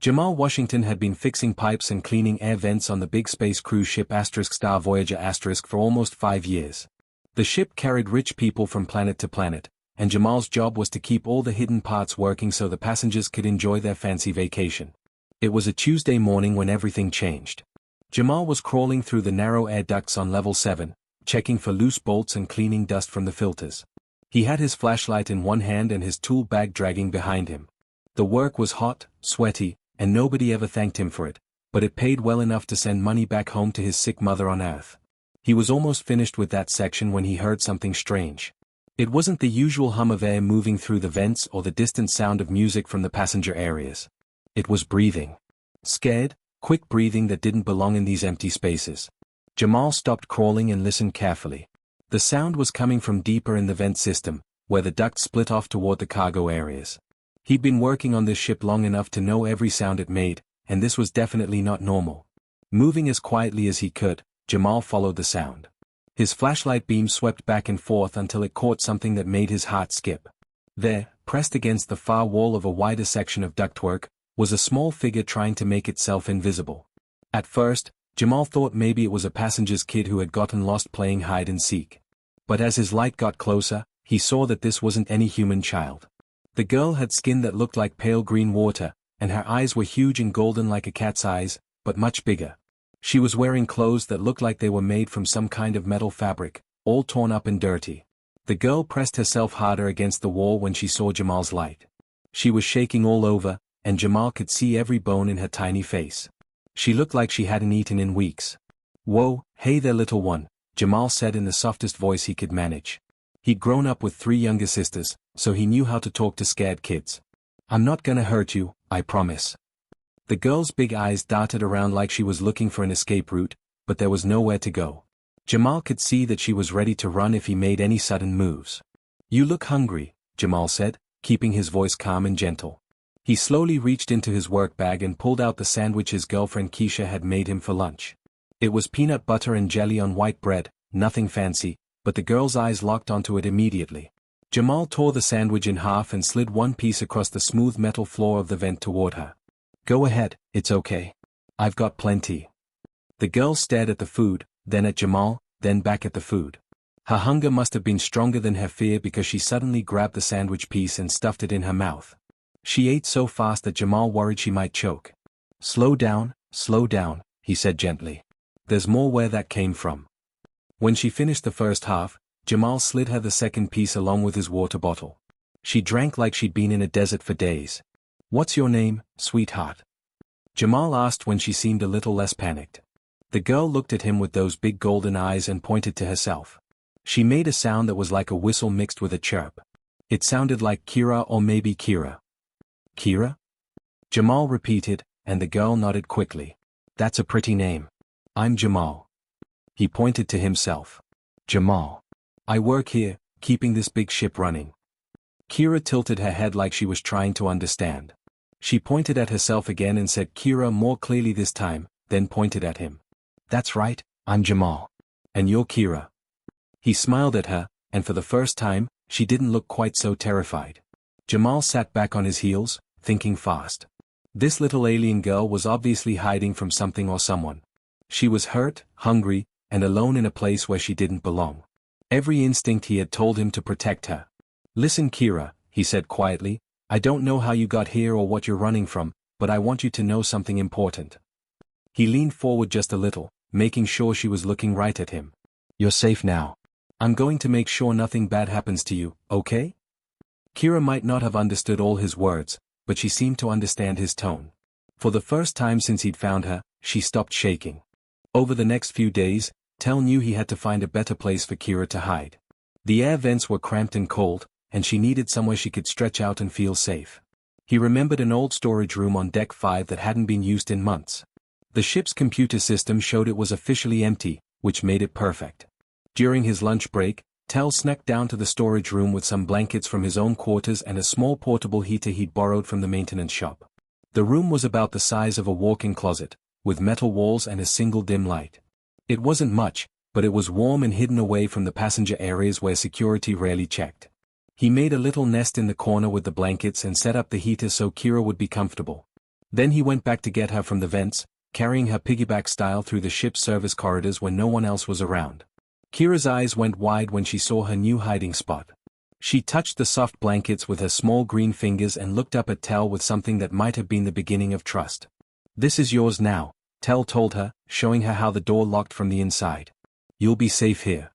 Jamal Washington had been fixing pipes and cleaning air vents on the big space cruise ship Star Voyager for almost 5 years. The ship carried rich people from planet to planet, and Jamal's job was to keep all the hidden parts working so the passengers could enjoy their fancy vacation. It was a Tuesday morning when everything changed. Jamal was crawling through the narrow air ducts on level 7, checking for loose bolts and cleaning dust from the filters. He had his flashlight in one hand and his tool bag dragging behind him. The work was hot, sweaty, and nobody ever thanked him for it, but it paid well enough to send money back home to his sick mother on Earth. He was almost finished with that section when he heard something strange. It wasn't the usual hum of air moving through the vents or the distant sound of music from the passenger areas. It was breathing. Scared, quick breathing that didn't belong in these empty spaces. Jamal stopped crawling and listened carefully. The sound was coming from deeper in the vent system, where the ducts split off toward the cargo areas. He'd been working on this ship long enough to know every sound it made, and this was definitely not normal. Moving as quietly as he could, Jamal followed the sound. His flashlight beam swept back and forth until it caught something that made his heart skip. There, pressed against the far wall of a wider section of ductwork, was a small figure trying to make itself invisible. At first, Jamal thought maybe it was a passenger's kid who had gotten lost playing hide and seek. But as his light got closer, he saw that this wasn't any human child. The girl had skin that looked like pale green water, and her eyes were huge and golden like a cat's eyes, but much bigger. She was wearing clothes that looked like they were made from some kind of metal fabric, all torn up and dirty. The girl pressed herself harder against the wall when she saw Jamal's light. She was shaking all over, and Jamal could see every bone in her tiny face. She looked like she hadn't eaten in weeks. "Whoa, hey there little one," Jamal said in the softest voice he could manage. He'd grown up with 3 younger sisters, so he knew how to talk to scared kids. "I'm not gonna hurt you, I promise." The girl's big eyes darted around like she was looking for an escape route, but there was nowhere to go. Jamal could see that she was ready to run if he made any sudden moves. "You look hungry," Jamal said, keeping his voice calm and gentle. He slowly reached into his work bag and pulled out the sandwich his girlfriend Keisha had made him for lunch. It was peanut butter and jelly on white bread, nothing fancy, but the girl's eyes locked onto it immediately. Jamal tore the sandwich in half and slid one piece across the smooth metal floor of the vent toward her. "Go ahead, it's okay. I've got plenty." The girl stared at the food, then at Jamal, then back at the food. Her hunger must have been stronger than her fear because she suddenly grabbed the sandwich piece and stuffed it in her mouth. She ate so fast that Jamal worried she might choke. Slow down," he said gently. "There's more where that came from." When she finished the first half, Jamal slid her the second piece along with his water bottle. She drank like she'd been in a desert for days. "What's your name, sweetheart?" Jamal asked when she seemed a little less panicked. The girl looked at him with those big golden eyes and pointed to herself. She made a sound that was like a whistle mixed with a chirp. It sounded like Kira or maybe Kira. "Kira?" Jamal repeated, and the girl nodded quickly. "That's a pretty name. I'm Jamal." He pointed to himself. "Jamal. I work here, keeping this big ship running." Kira tilted her head like she was trying to understand. She pointed at herself again and said Kira more clearly this time, then pointed at him. "That's right, I'm Jamal. And you're Kira." He smiled at her, and for the first time, she didn't look quite so terrified. Jamal sat back on his heels, thinking fast. This little alien girl was obviously hiding from something or someone. She was hurt, hungry, and alone in a place where she didn't belong. Every instinct he had told him to protect her. "Listen, Kira," he said quietly, "I don't know how you got here or what you're running from, but I want you to know something important." He leaned forward just a little, making sure she was looking right at him. "You're safe now. I'm going to make sure nothing bad happens to you, okay?" Kira might not have understood all his words, but she seemed to understand his tone. For the first time since he'd found her, she stopped shaking. Over the next few days, Tell knew he had to find a better place for Kira to hide. The air vents were cramped and cold, and she needed somewhere she could stretch out and feel safe. He remembered an old storage room on Deck 5 that hadn't been used in months. The ship's computer system showed it was officially empty, which made it perfect. During his lunch break, Tell snuck down to the storage room with some blankets from his own quarters and a small portable heater he'd borrowed from the maintenance shop. The room was about the size of a walk-in closet, with metal walls and a single dim light. It wasn't much, but it was warm and hidden away from the passenger areas where security rarely checked. He made a little nest in the corner with the blankets and set up the heater so Kira would be comfortable. Then he went back to get her from the vents, carrying her piggyback style through the ship's service corridors when no one else was around. Kira's eyes went wide when she saw her new hiding spot. She touched the soft blankets with her small green fingers and looked up at Tel with something that might have been the beginning of trust. "This is yours now," Tel told her, showing her how the door locked from the inside. "You'll be safe here."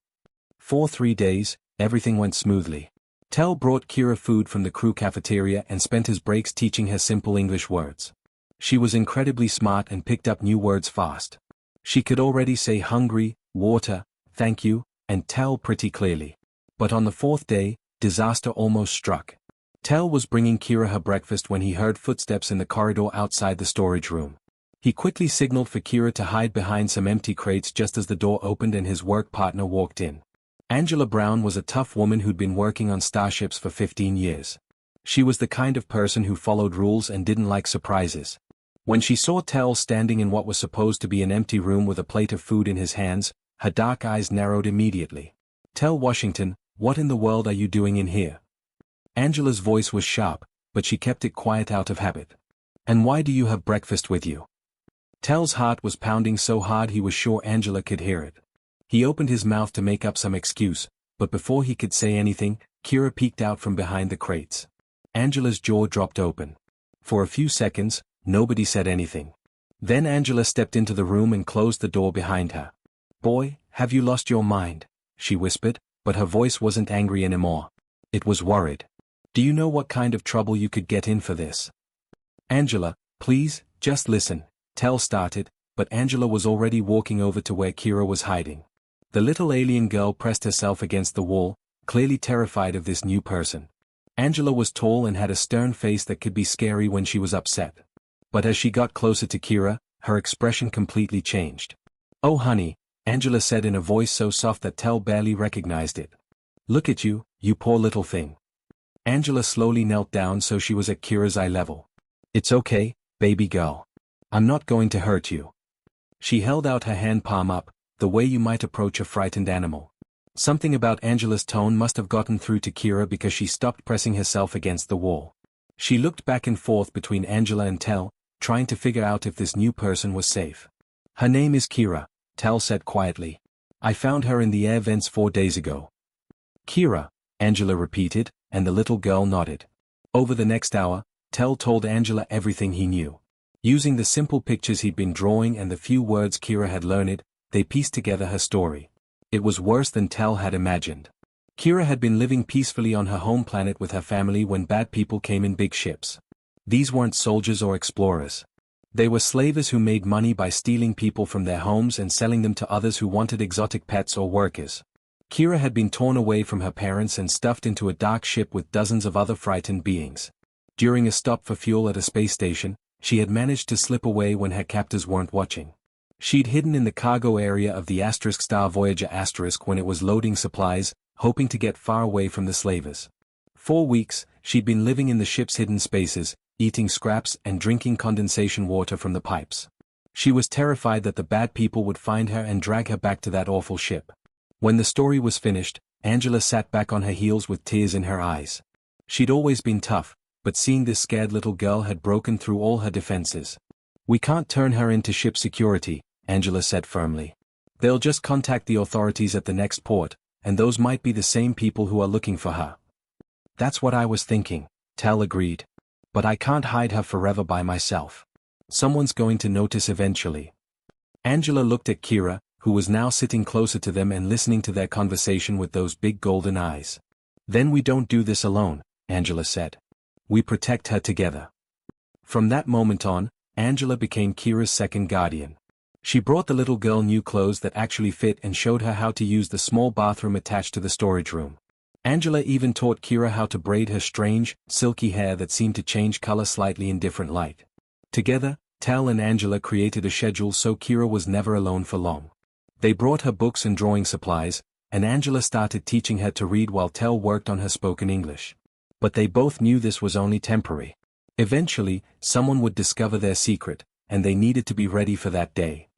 For 3 days, everything went smoothly. Tel brought Kira food from the crew cafeteria and spent his breaks teaching her simple English words. She was incredibly smart and picked up new words fast. She could already say hungry, water, thank you, and Tel pretty clearly. But on the 4th day, disaster almost struck. Tel was bringing Kira her breakfast when he heard footsteps in the corridor outside the storage room. He quickly signaled for Kira to hide behind some empty crates just as the door opened and his work partner walked in. Angela Brown was a tough woman who'd been working on starships for 15 years. She was the kind of person who followed rules and didn't like surprises. When she saw Tel standing in what was supposed to be an empty room with a plate of food in his hands, her dark eyes narrowed immediately. "Tel Washington, what in the world are you doing in here?" Angela's voice was sharp, but she kept it quiet out of habit. "And why do you have breakfast with you?" Tel's heart was pounding so hard he was sure Angela could hear it. He opened his mouth to make up some excuse, but before he could say anything, Kira peeked out from behind the crates. Angela's jaw dropped open. For a few seconds, nobody said anything. Then Angela stepped into the room and closed the door behind her. "Boy, have you lost your mind?" she whispered, but her voice wasn't angry anymore. It was worried. "Do you know what kind of trouble you could get in for this?" "Angela, please, just listen," Tel started, but Angela was already walking over to where Kira was hiding. The little alien girl pressed herself against the wall, clearly terrified of this new person. Angela was tall and had a stern face that could be scary when she was upset. But as she got closer to Kira, her expression completely changed. "Oh honey," Angela said in a voice so soft that Tel barely recognized it. "Look at you, you poor little thing." Angela slowly knelt down so she was at Kira's eye level. "It's okay, baby girl. I'm not going to hurt you." She held out her hand palm up, the way you might approach a frightened animal. Something about Angela's tone must have gotten through to Kira because she stopped pressing herself against the wall. She looked back and forth between Angela and Tel, trying to figure out if this new person was safe. "Her name is Kira," Tel said quietly. "I found her in the air vents 4 days ago." "Kira," Angela repeated, and the little girl nodded. Over the next hour, Tel told Angela everything he knew. Using the simple pictures he'd been drawing and the few words Kira had learned, they pieced together her story. It was worse than Tel had imagined. Kira had been living peacefully on her home planet with her family when bad people came in big ships. These weren't soldiers or explorers. They were slavers who made money by stealing people from their homes and selling them to others who wanted exotic pets or workers. Kira had been torn away from her parents and stuffed into a dark ship with dozens of other frightened beings. During a stop for fuel at a space station, she had managed to slip away when her captors weren't watching. She'd hidden in the cargo area of the Star Voyager when it was loading supplies, hoping to get far away from the slavers. 4 weeks, she'd been living in the ship's hidden spaces, eating scraps and drinking condensation water from the pipes. She was terrified that the bad people would find her and drag her back to that awful ship. When the story was finished, Angela sat back on her heels with tears in her eyes. She'd always been tough, but seeing this scared little girl had broken through all her defenses. "We can't turn her into ship security," Angela said firmly. "They'll just contact the authorities at the next port, and those might be the same people who are looking for her." "That's what I was thinking," Tel agreed. "But I can't hide her forever by myself. Someone's going to notice eventually." Angela looked at Kira, who was now sitting closer to them and listening to their conversation with those big golden eyes. "Then we don't do this alone," Angela said. "We protect her together." From that moment on, Angela became Kira's second guardian. She brought the little girl new clothes that actually fit and showed her how to use the small bathroom attached to the storage room. Angela even taught Kira how to braid her strange, silky hair that seemed to change color slightly in different light. Together, Tel and Angela created a schedule so Kira was never alone for long. They brought her books and drawing supplies, and Angela started teaching her to read while Tel worked on her spoken English. But they both knew this was only temporary. Eventually, someone would discover their secret, and they needed to be ready for that day.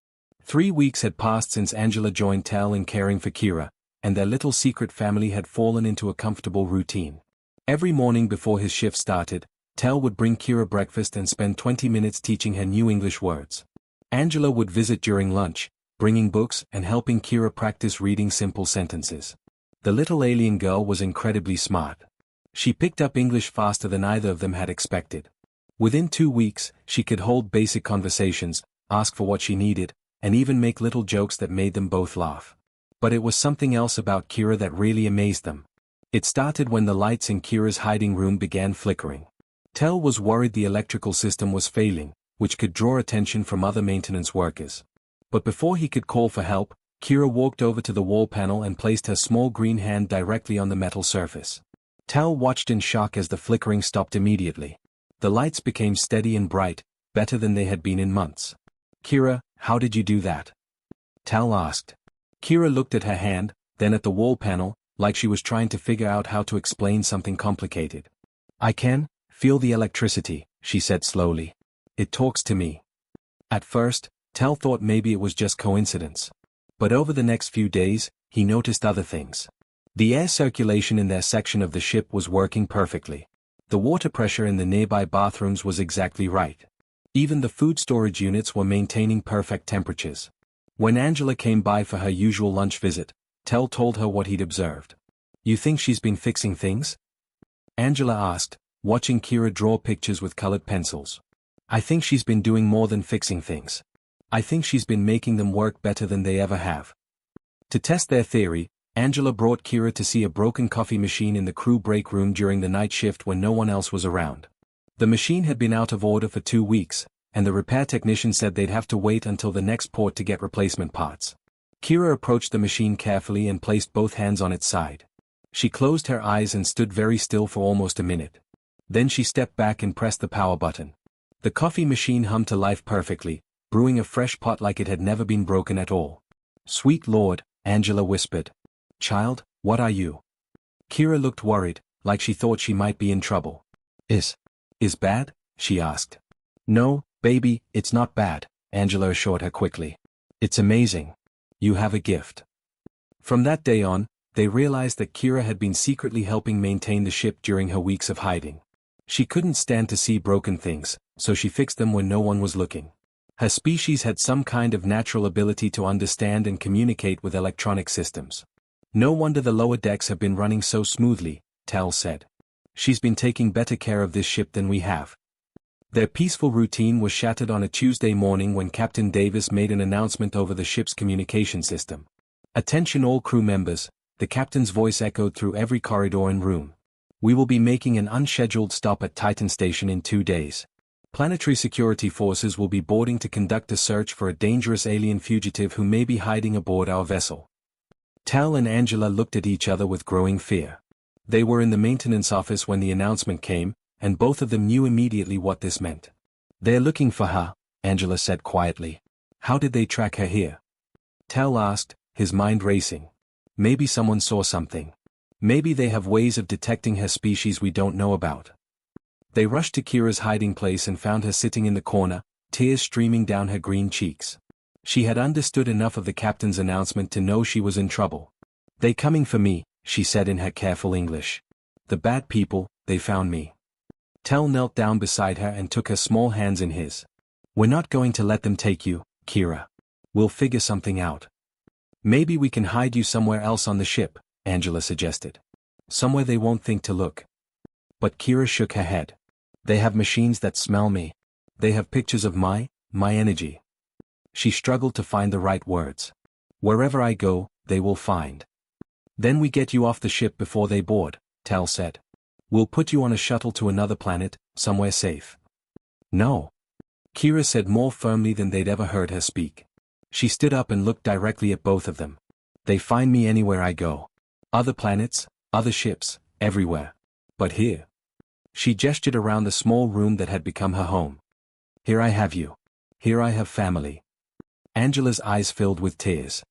3 weeks had passed since Angela joined Tel in caring for Kira, and their little secret family had fallen into a comfortable routine. Every morning before his shift started, Tel would bring Kira breakfast and spend 20 minutes teaching her new English words. Angela would visit during lunch, bringing books and helping Kira practice reading simple sentences. The little alien girl was incredibly smart. She picked up English faster than either of them had expected. Within 2 weeks, she could hold basic conversations, ask for what she needed, and even make little jokes that made them both laugh. But it was something else about Kira that really amazed them. It started when the lights in Kira's hiding room began flickering. Tel was worried the electrical system was failing, which could draw attention from other maintenance workers. But before he could call for help, Kira walked over to the wall panel and placed her small green hand directly on the metal surface. Tel watched in shock as the flickering stopped immediately. The lights became steady and bright, better than they had been in months. "Kira, how did you do that?" Tel asked. Kira looked at her hand, then at the wall panel, like she was trying to figure out how to explain something complicated. "I can feel the electricity," she said slowly. "It talks to me." At first, Tel thought maybe it was just coincidence. But over the next few days, he noticed other things. The air circulation in their section of the ship was working perfectly. The water pressure in the nearby bathrooms was exactly right. Even the food storage units were maintaining perfect temperatures. When Angela came by for her usual lunch visit, Tel told her what he'd observed. "You think she's been fixing things?" Angela asked, watching Kira draw pictures with colored pencils. "I think she's been doing more than fixing things. I think she's been making them work better than they ever have." To test their theory, Angela brought Kira to see a broken coffee machine in the crew break room during the night shift when no one else was around. The machine had been out of order for 2 weeks, and the repair technician said they'd have to wait until the next port to get replacement parts. Kira approached the machine carefully and placed both hands on its side. She closed her eyes and stood very still for almost a minute. Then she stepped back and pressed the power button. The coffee machine hummed to life perfectly, brewing a fresh pot like it had never been broken at all. "Sweet Lord," Angela whispered. "Child, what are you?" Kira looked worried, like she thought she might be in trouble. Is bad?" she asked. "No, baby, it's not bad," Angela assured her quickly. "It's amazing. You have a gift." From that day on, they realized that Kira had been secretly helping maintain the ship during her weeks of hiding. She couldn't stand to see broken things, so she fixed them when no one was looking. Her species had some kind of natural ability to understand and communicate with electronic systems. "No wonder the lower decks have been running so smoothly," Tel said. "She's been taking better care of this ship than we have." Their peaceful routine was shattered on a Tuesday morning when Captain Davis made an announcement over the ship's communication system. "Attention all crew members," the captain's voice echoed through every corridor and room. "We will be making an unscheduled stop at Titan Station in 2 days. Planetary security forces will be boarding to conduct a search for a dangerous alien fugitive who may be hiding aboard our vessel." Tel and Angela looked at each other with growing fear. They were in the maintenance office when the announcement came, and both of them knew immediately what this meant. "They're looking for her," Angela said quietly. "How did they track her here?" Tel asked, his mind racing. "Maybe someone saw something. Maybe they have ways of detecting her species we don't know about." They rushed to Kira's hiding place and found her sitting in the corner, tears streaming down her green cheeks. She had understood enough of the captain's announcement to know she was in trouble. "They coming for me," she said in her careful English. "The bad people, they found me." Tel knelt down beside her and took her small hands in his. "We're not going to let them take you, Kira. We'll figure something out. Maybe we can hide you somewhere else on the ship," Angela suggested. "Somewhere they won't think to look." But Kira shook her head. "They have machines that smell me. They have pictures of my energy." She struggled to find the right words. "Wherever I go, they will find." "Then we get you off the ship before they board," Tel said. "We'll put you on a shuttle to another planet, somewhere safe." "No," Kira said more firmly than they'd ever heard her speak. She stood up and looked directly at both of them. "They find me anywhere I go. Other planets, other ships, everywhere. But here." She gestured around the small room that had become her home. "Here I have you. Here I have family." Angela's eyes filled with tears.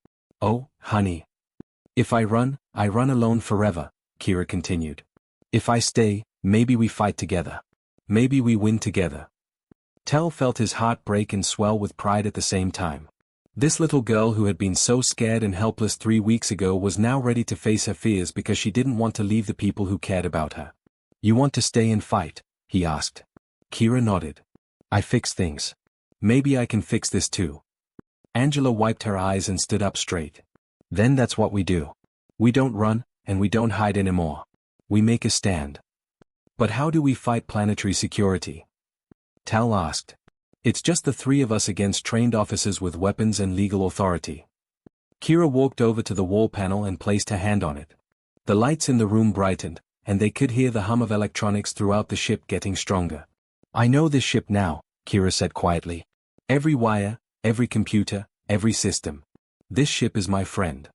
"Oh, honey. If I run alone forever," Kira continued. "If I stay, maybe we fight together. Maybe we win together." Tel felt his heart break and swell with pride at the same time. This little girl who had been so scared and helpless 3 weeks ago was now ready to face her fears because she didn't want to leave the people who cared about her. "You want to stay and fight," he asked. Kira nodded. I fix things. Maybe I can fix this too. Angela wiped her eyes and stood up straight. Then that's what we do. We don't run, and we don't hide anymore. We make a stand. But how do we fight planetary security? Tal asked. It's just the three of us against trained officers with weapons and legal authority. Kira walked over to the wall panel and placed her hand on it. The lights in the room brightened, and they could hear the hum of electronics throughout the ship getting stronger. I know this ship now, Kira said quietly. Every wire, every computer, every system. This ship is my friend.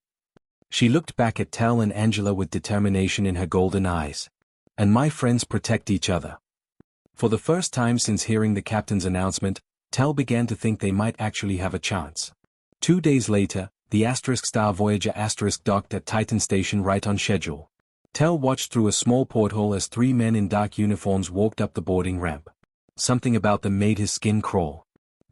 She looked back at Tal and Angela with determination in her golden eyes. And my friends protect each other. For the first time since hearing the captain's announcement, Tal began to think they might actually have a chance. 2 days later, the Star Voyager docked at Titan Station right on schedule. Tal watched through a small porthole as 3 men in dark uniforms walked up the boarding ramp. Something about them made his skin crawl.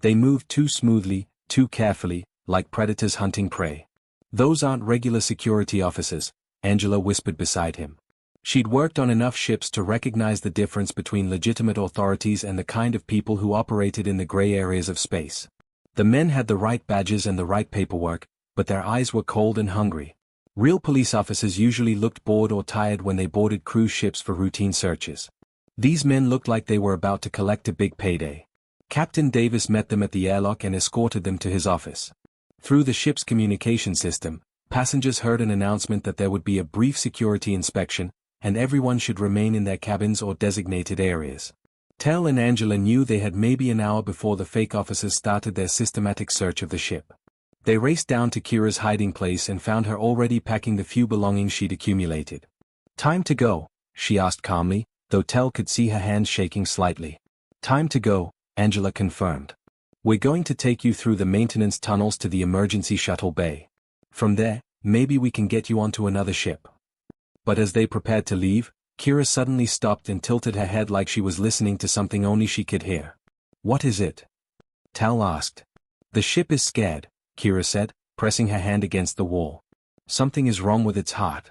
They moved too smoothly, too carefully, like predators hunting prey. Those aren't regular security officers, Angela whispered beside him. She'd worked on enough ships to recognize the difference between legitimate authorities and the kind of people who operated in the gray areas of space. The men had the right badges and the right paperwork, but their eyes were cold and hungry. Real police officers usually looked bored or tired when they boarded cruise ships for routine searches. These men looked like they were about to collect a big payday. Captain Davis met them at the airlock and escorted them to his office. Through the ship's communication system, passengers heard an announcement that there would be a brief security inspection, and everyone should remain in their cabins or designated areas. Tal and Angela knew they had maybe an hour before the fake officers started their systematic search of the ship. They raced down to Kira's hiding place and found her already packing the few belongings she'd accumulated. Time to go, she asked calmly, though Tal could see her hands shaking slightly. Time to go, Angela confirmed. We're going to take you through the maintenance tunnels to the emergency shuttle bay. From there, maybe we can get you onto another ship. But as they prepared to leave, Kira suddenly stopped and tilted her head like she was listening to something only she could hear. What is it? Tal asked. The ship is scared, Kira said, pressing her hand against the wall. Something is wrong with its heart.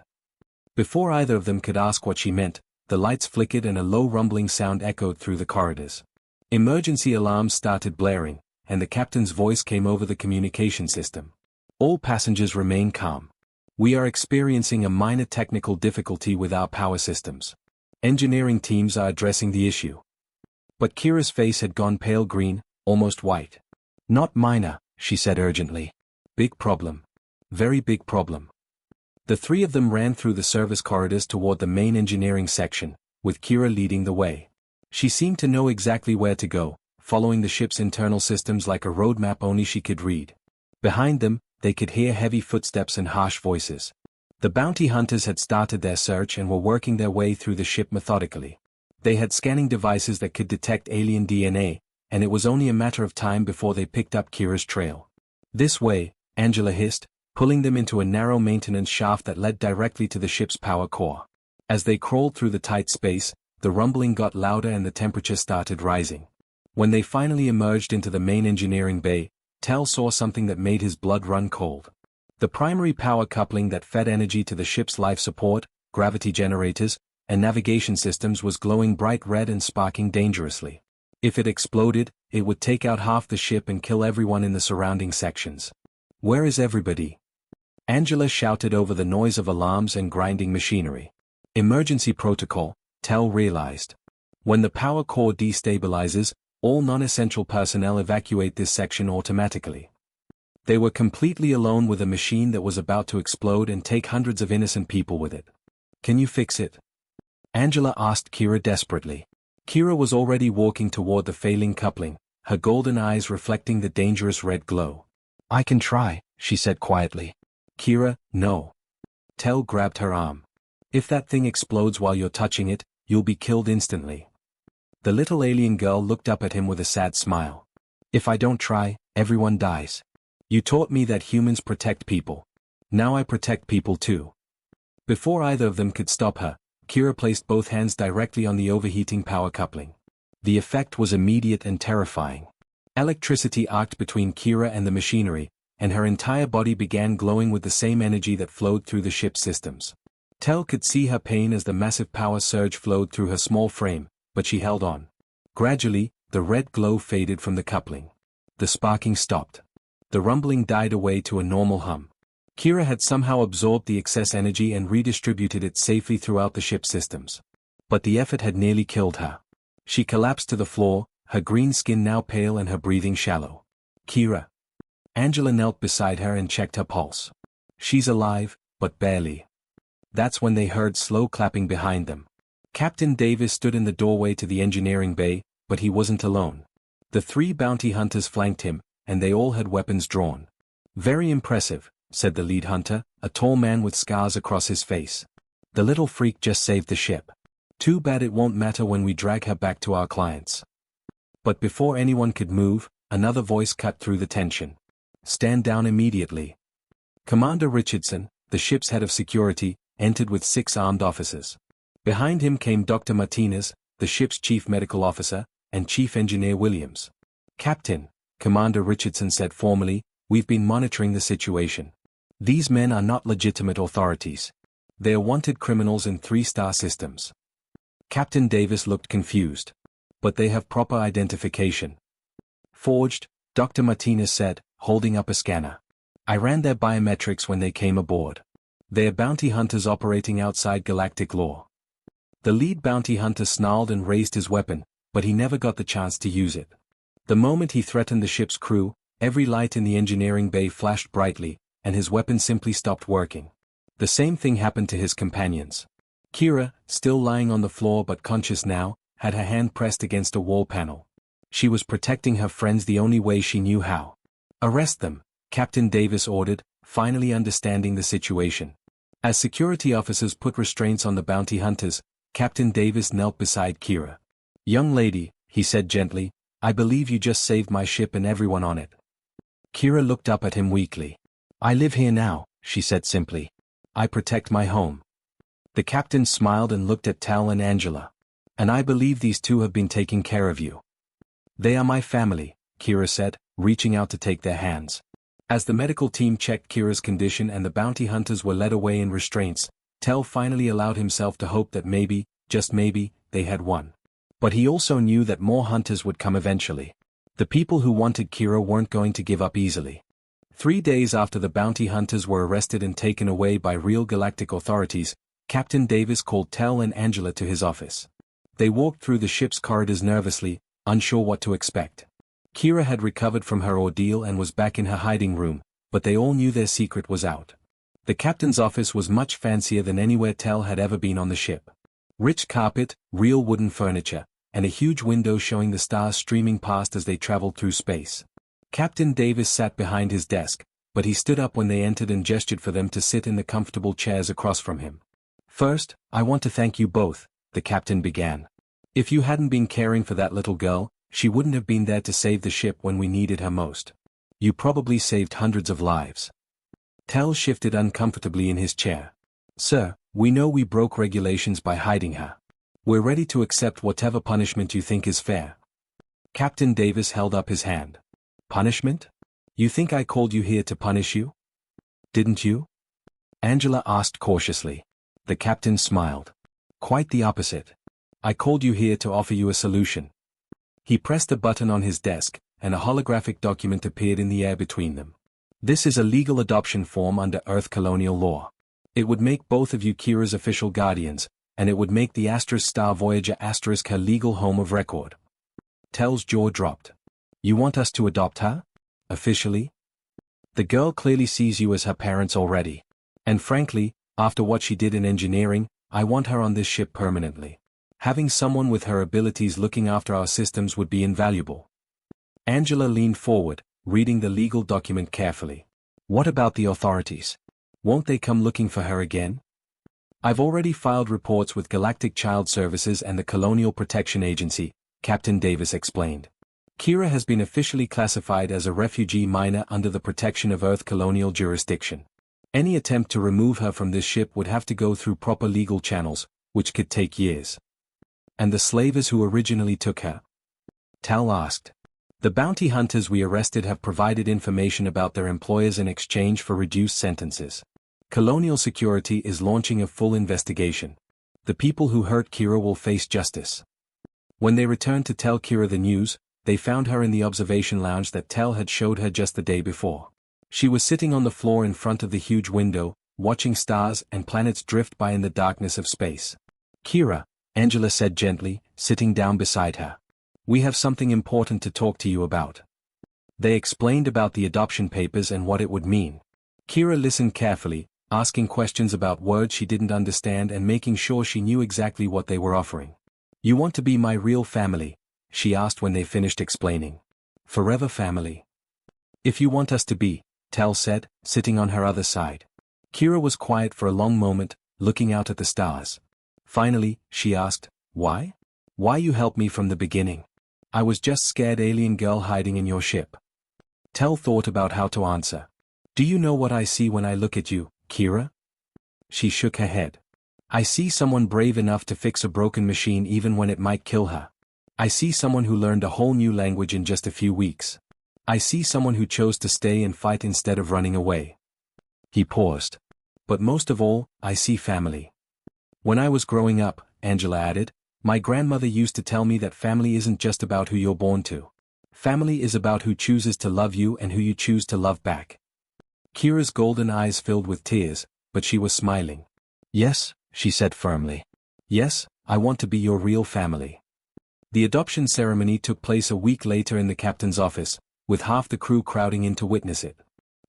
Before either of them could ask what she meant, the lights flickered and a low rumbling sound echoed through the corridors. Emergency alarms started blaring, and the captain's voice came over the communication system. All passengers remain calm. We are experiencing a minor technical difficulty with our power systems. Engineering teams are addressing the issue. But Kira's face had gone pale green, almost white. Not minor, she said urgently. Big problem. Very big problem. The three of them ran through the service corridors toward the main engineering section, with Kira leading the way. She seemed to know exactly where to go, following the ship's internal systems like a roadmap only she could read. Behind them, they could hear heavy footsteps and harsh voices. The bounty hunters had started their search and were working their way through the ship methodically. They had scanning devices that could detect alien DNA, and it was only a matter of time before they picked up Kira's trail. This way, Angela hissed, pulling them into a narrow maintenance shaft that led directly to the ship's power core. As they crawled through the tight space, the rumbling got louder and the temperature started rising. When they finally emerged into the main engineering bay, Tal saw something that made his blood run cold. The primary power coupling that fed energy to the ship's life support, gravity generators, and navigation systems was glowing bright red and sparking dangerously. If it exploded, it would take out half the ship and kill everyone in the surrounding sections. Where is everybody? Angela shouted over the noise of alarms and grinding machinery. Emergency protocol, Tal realized. When the power core destabilizes, all non-essential personnel evacuate this section automatically. They were completely alone with a machine that was about to explode and take hundreds of innocent people with it. Can you fix it? Angela asked Kira desperately. Kira was already walking toward the failing coupling, her golden eyes reflecting the dangerous red glow. I can try, she said quietly. Kira, no. Tal grabbed her arm. If that thing explodes while you're touching it, you'll be killed instantly. The little alien girl looked up at him with a sad smile. If I don't try, everyone dies. You taught me that humans protect people. Now I protect people too. Before either of them could stop her, Kira placed both hands directly on the overheating power coupling. The effect was immediate and terrifying. Electricity arced between Kira and the machinery, and her entire body began glowing with the same energy that flowed through the ship's systems. Tal could see her pain as the massive power surge flowed through her small frame, but she held on. Gradually, the red glow faded from the coupling. The sparking stopped. The rumbling died away to a normal hum. Kira had somehow absorbed the excess energy and redistributed it safely throughout the ship systems. But the effort had nearly killed her. She collapsed to the floor, her green skin now pale and her breathing shallow. Kira. Angela knelt beside her and checked her pulse. She's alive, but barely. That's when they heard slow clapping behind them. Captain Davis stood in the doorway to the engineering bay, but he wasn't alone. The 3 bounty hunters flanked him, and they all had weapons drawn. Very impressive, said the lead hunter, a tall man with scars across his face. The little freak just saved the ship. Too bad it won't matter when we drag her back to our clients. But before anyone could move, another voice cut through the tension. Stand down immediately. Commander Richardson, the ship's head of security, entered with 6 armed officers. Behind him came Dr. Martinez, the ship's chief medical officer, and Chief Engineer Williams. Captain, Commander Richardson said formally, we've been monitoring the situation. These men are not legitimate authorities. They are wanted criminals in 3-star systems. Captain Davis looked confused. But they have proper identification. Forged, Dr. Martinez said, holding up a scanner. I ran their biometrics when they came aboard. They are bounty hunters operating outside galactic law. The lead bounty hunter snarled and raised his weapon, but he never got the chance to use it. The moment he threatened the ship's crew, every light in the engineering bay flashed brightly, and his weapon simply stopped working. The same thing happened to his companions. Kira, still lying on the floor but conscious now, had her hand pressed against a wall panel. She was protecting her friends the only way she knew how. Arrest them, Captain Davis ordered, finally understanding the situation. As security officers put restraints on the bounty hunters, Captain Davis knelt beside Kira. Young lady, he said gently, I believe you just saved my ship and everyone on it. Kira looked up at him weakly. I live here now, she said simply. I protect my home. The captain smiled and looked at Tal and Angela. And I believe these 2 have been taking care of you. They are my family, Kira said, reaching out to take their hands. As the medical team checked Kira's condition and the bounty hunters were led away in restraints, Tal finally allowed himself to hope that maybe, just maybe, they had won. But he also knew that more hunters would come eventually. The people who wanted Kira weren't going to give up easily. 3 days after the bounty hunters were arrested and taken away by real galactic authorities, Captain Davis called Tal and Angela to his office. They walked through the ship's corridors nervously, unsure what to expect. Kira had recovered from her ordeal and was back in her hiding room, but they all knew their secret was out. The captain's office was much fancier than anywhere Tal had ever been on the ship. Rich carpet, real wooden furniture, and a huge window showing the stars streaming past as they traveled through space. Captain Davis sat behind his desk, but he stood up when they entered and gestured for them to sit in the comfortable chairs across from him. First, I want to thank you both, the captain began. If you hadn't been caring for that little girl, she wouldn't have been there to save the ship when we needed her most. You probably saved hundreds of lives. Tal shifted uncomfortably in his chair. Sir, we know we broke regulations by hiding her. We're ready to accept whatever punishment you think is fair. Captain Davis held up his hand. Punishment? You think I called you here to punish you? Didn't you? Angela asked cautiously. The captain smiled. Quite the opposite. I called you here to offer you a solution. He pressed a button on his desk, and a holographic document appeared in the air between them. This is a legal adoption form under Earth colonial law. It would make both of you Kira's official guardians, and it would make the Star Voyager her legal home of record. Tal's jaw dropped. You want us to adopt her? Officially? The girl clearly sees you as her parents already. And frankly, after what she did in engineering, I want her on this ship permanently. Having someone with her abilities looking after our systems would be invaluable. Angela leaned forward, reading the legal document carefully. What about the authorities? Won't they come looking for her again? I've already filed reports with Galactic Child Services and the Colonial Protection Agency, Captain Davis explained. Kira has been officially classified as a refugee minor under the protection of Earth colonial jurisdiction. Any attempt to remove her from this ship would have to go through proper legal channels, which could take years. And the slavers who originally took her? Tal asked. The bounty hunters we arrested have provided information about their employers in exchange for reduced sentences. Colonial Security is launching a full investigation. The people who hurt Kira will face justice. When they returned to tell Kira the news, they found her in the observation lounge that Tell had showed her just the day before. She was sitting on the floor in front of the huge window, watching stars and planets drift by in the darkness of space. "Kira," Angela said gently, sitting down beside her. "We have something important to talk to you about." They explained about the adoption papers and what it would mean. Kira listened carefully, asking questions about words she didn't understand and making sure she knew exactly what they were offering. "You want to be my real family?" she asked when they finished explaining. "Forever family." "If you want us to be," Tell said, sitting on her other side. Kira was quiet for a long moment, looking out at the stars. Finally, she asked, "Why? Why you helped me from the beginning? I was just scared alien girl hiding in your ship." Tell thought about how to answer. "Do you know what I see when I look at you, Kira?" She shook her head. "I see someone brave enough to fix a broken machine even when it might kill her. I see someone who learned a whole new language in just a few weeks. I see someone who chose to stay and fight instead of running away." He paused. "But most of all, I see family. When I was growing up," Angela added, "my grandmother used to tell me that family isn't just about who you're born to. Family is about who chooses to love you and who you choose to love back." Kira's golden eyes filled with tears, but she was smiling. "Yes," she said firmly. "Yes, I want to be your real family." The adoption ceremony took place a week later in the captain's office, with half the crew crowding in to witness it.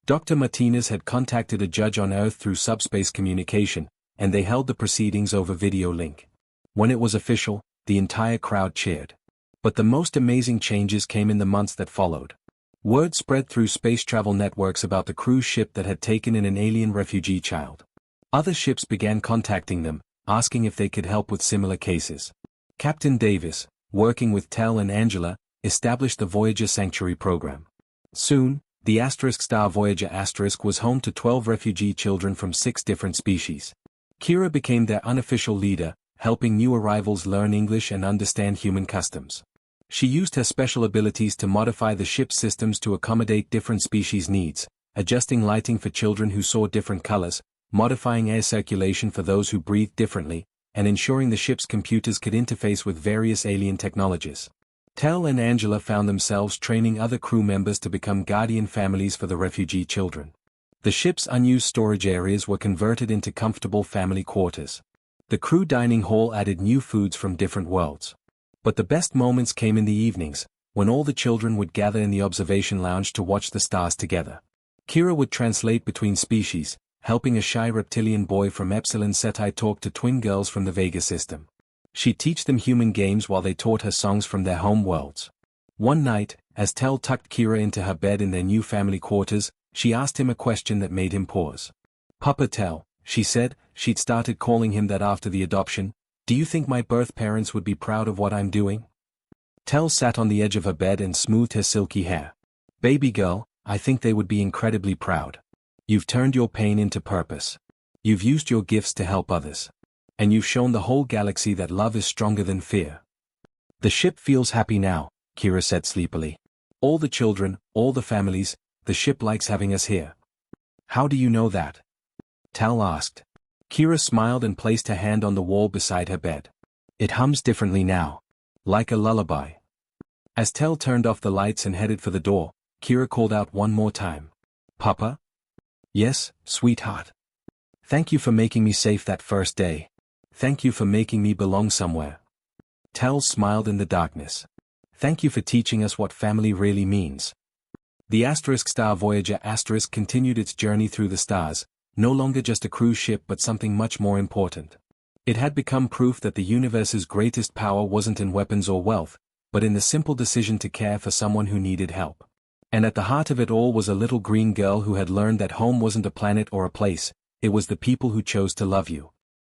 Dr. Martinez had contacted a judge on Earth through subspace communication, and they held the proceedings over video link. When it was official, the entire crowd cheered. But the most amazing changes came in the months that followed. Word spread through space travel networks about the cruise ship that had taken in an alien refugee child. Other ships began contacting them, asking if they could help with similar cases. Captain Davis, working with Tell and Angela, established the Voyager Sanctuary program. Soon, the ** Voyager * was home to 12 refugee children from 6 different species. Kira became their unofficial leader, helping new arrivals learn English and understand human customs. She used her special abilities to modify the ship's systems to accommodate different species' needs, adjusting lighting for children who saw different colors, modifying air circulation for those who breathed differently, and ensuring the ship's computers could interface with various alien technologies. Tell and Angela found themselves training other crew members to become guardian families for the refugee children. The ship's unused storage areas were converted into comfortable family quarters. The crew dining hall added new foods from different worlds. But the best moments came in the evenings, when all the children would gather in the observation lounge to watch the stars together. Kira would translate between species, helping a shy reptilian boy from Epsilon Ceti talk to twin girls from the Vega system. She'd teach them human games while they taught her songs from their home worlds. One night, as Tell tucked Kira into her bed in their new family quarters, she asked him a question that made him pause. "Papa Tell," she said, she'd started calling him that after the adoption, "do you think my birth parents would be proud of what I'm doing?" Tell sat on the edge of her bed and smoothed her silky hair. "Baby girl, I think they would be incredibly proud. You've turned your pain into purpose. You've used your gifts to help others. And you've shown the whole galaxy that love is stronger than fear." "The ship feels happy now," Kira said sleepily. "All the children, all the families, the ship likes having us here." "How do you know that?" Tell asked. Kira smiled and placed her hand on the wall beside her bed. "It hums differently now. Like a lullaby." As Tell turned off the lights and headed for the door, Kira called out one more time. "Papa?" "Yes, sweetheart. Thank you for making me safe that first day. Thank you for making me belong somewhere." Tell smiled in the darkness. "Thank you for teaching us what family really means." The ** Voyager * continued its journey through the stars, no longer just a cruise ship but something much more important. It had become proof that the universe's greatest power wasn't in weapons or wealth, but in the simple decision to care for someone who needed help. And at the heart of it all was a little green girl who had learned that home wasn't a planet or a place, it was the people who chose to love you.